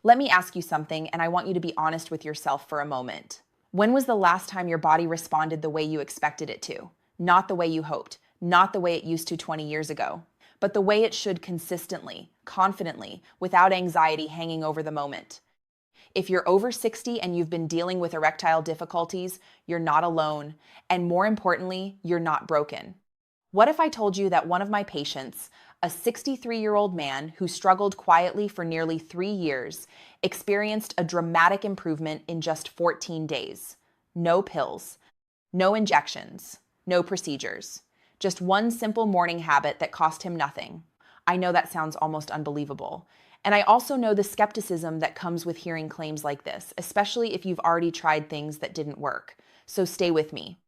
Let me ask you something, and I want you to be honest with yourself for a moment. When was the last time your body responded the way you expected it to? Not the way you hoped, not the way it used to 20 years ago, but the way it should consistently, confidently, without anxiety hanging over the moment. If you're over 60 and you've been dealing with erectile difficulties, you're not alone, and more importantly, you're not broken. What if I told you that one of my patients, a 63-year-old man who struggled quietly for nearly 3 years, experienced a dramatic improvement in just 14 days? No pills, no injections, no procedures. Just one simple morning habit that cost him nothing. I know that sounds almost unbelievable. And I also know the skepticism that comes with hearing claims like this, especially if you've already tried things that didn't work. So stay with me.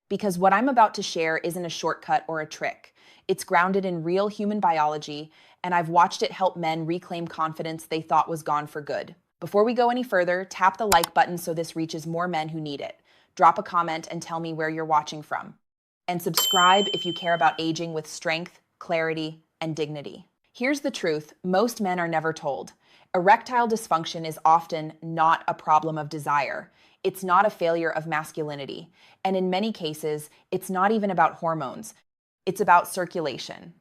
Because what I'm about to share isn't a shortcut or a trick. It's grounded in real human biology, and I've watched it help men reclaim confidence they thought was gone for good. Before we go any further, tap the like button so this reaches more men who need it. Drop a comment and tell me where you're watching from. And subscribe if you care about aging with strength, clarity, and dignity. Here's the truth most men are never told. Erectile dysfunction is often not a problem of desire. It's not a failure of masculinity. And in many cases, it's not even about hormones. It's about circulation.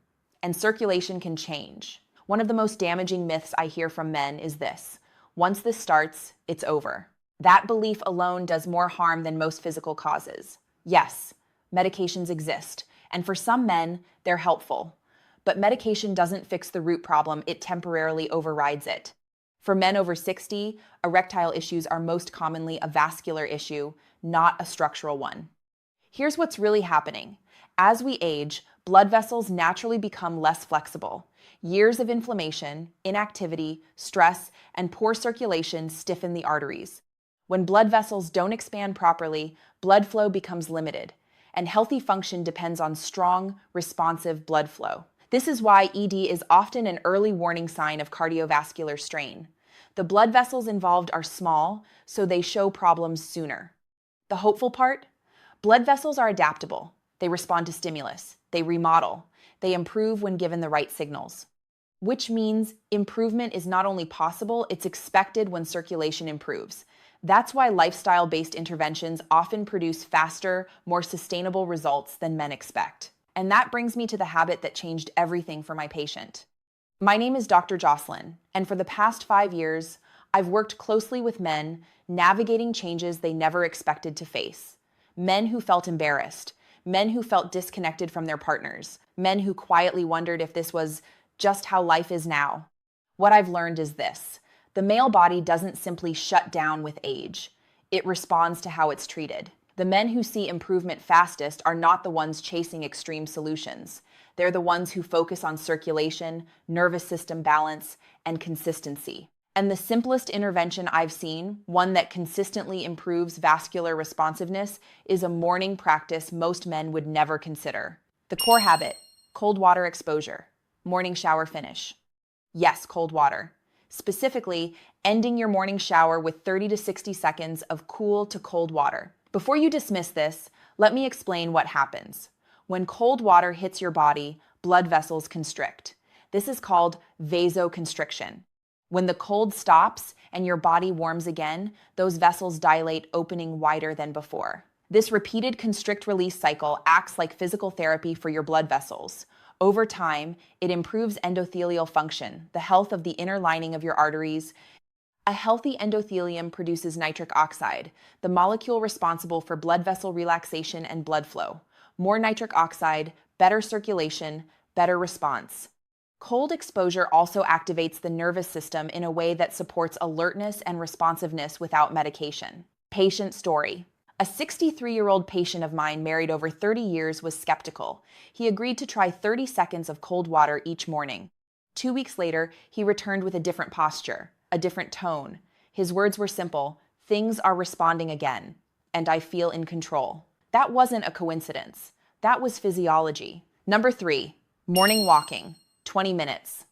And circulation can change. One of the most damaging myths I hear from men is this: once this starts, it's over. That belief alone does more harm than most physical causes. Yes, medications exist, and for some men, they're helpful. But medication doesn't fix the root problem, it temporarily overrides it. For men over 60, erectile issues are most commonly a vascular issue, not a structural one. Here's what's really happening. As we age, blood vessels naturally become less flexible. Years of inflammation, inactivity, stress, and poor circulation stiffen the arteries. When blood vessels don't expand properly, blood flow becomes limited, and healthy function depends on strong, responsive blood flow. This is why ED is often an early warning sign of cardiovascular strain. The blood vessels involved are small, so they show problems sooner. The hopeful part? Blood vessels are adaptable. They respond to stimulus. They remodel. They improve when given the right signals. Which means improvement is not only possible, it's expected when circulation improves. That's why lifestyle-based interventions often produce faster, more sustainable results than men expect. And that brings me to the habit that changed everything for my patient. My name is Dr. Jocelyn, and for the past 5 years, I've worked closely with men, navigating changes they never expected to face. Men who felt embarrassed, men who felt disconnected from their partners, men who quietly wondered if this was just how life is now. What I've learned is this: the male body doesn't simply shut down with age. It responds to how it's treated. The men who see improvement fastest are not the ones chasing extreme solutions. They're the ones who focus on circulation, nervous system balance, and consistency. And the simplest intervention I've seen, one that consistently improves vascular responsiveness, is a morning practice most men would never consider. The core habit: cold water exposure, morning shower finish. Yes, cold water. Specifically, ending your morning shower with 30 to 60 seconds of cool to cold water. Before you dismiss this, let me explain what happens. When cold water hits your body, blood vessels constrict. This is called vasoconstriction. When the cold stops and your body warms again, those vessels dilate, opening wider than before. This repeated constrict-release cycle acts like physical therapy for your blood vessels. Over time, it improves endothelial function, the health of the inner lining of your arteries. A healthy endothelium produces nitric oxide, the molecule responsible for blood vessel relaxation and blood flow. More nitric oxide, better circulation, better response. Cold exposure also activates the nervous system in a way that supports alertness and responsiveness without medication. Patient story. A 63-year-old patient of mine married over 30 years was skeptical. He agreed to try 30 seconds of cold water each morning. 2 weeks later, he returned with a different posture, a different tone. His words were simple: "Things are responding again, and I feel in control." That wasn't a coincidence. That was physiology. Number 3, morning walking, 20 minutes.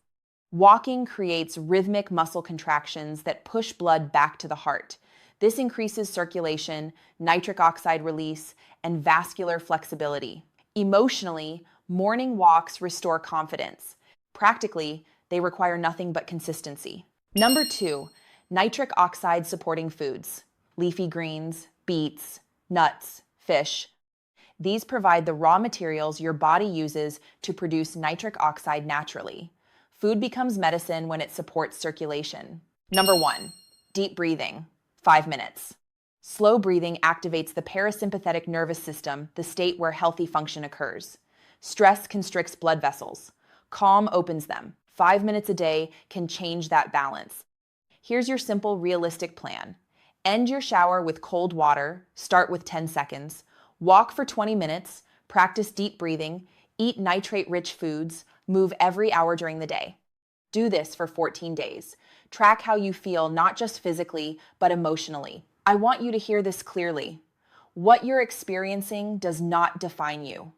Walking creates rhythmic muscle contractions that push blood back to the heart. This increases circulation, nitric oxide release, and vascular flexibility. Emotionally, morning walks restore confidence. Practically, they require nothing but consistency. Number 2, Nitric oxide supporting foods, leafy greens, beets, nuts, fish. These provide the raw materials your body uses to produce nitric oxide naturally. Food becomes medicine when it supports circulation. Number 1, deep breathing, 5 minutes. Slow breathing activates the parasympathetic nervous system, the state where healthy function occurs. Stress constricts blood vessels. Calm opens them. 5 minutes a day can change that balance. Here's your simple, realistic plan. End your shower with cold water, start with 10 seconds. Walk for 20 minutes, practice deep breathing, eat nitrate-rich foods, move every hour during the day. Do this for 14 days. Track how you feel, not just physically, but emotionally. I want you to hear this clearly. What you're experiencing does not define you.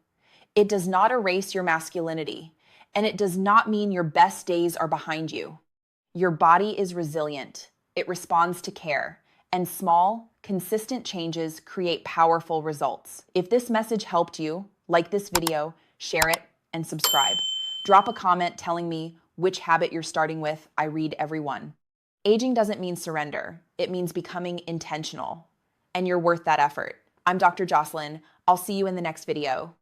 It does not erase your masculinity, and it does not mean your best days are behind you. Your body is resilient. It responds to care, and small, consistent changes create powerful results. If this message helped you, like this video, share it, and subscribe. Drop a comment telling me which habit you're starting with. I read every one. Aging doesn't mean surrender. It means becoming intentional. And you're worth that effort. I'm Dr. Jocelyn. I'll see you in the next video.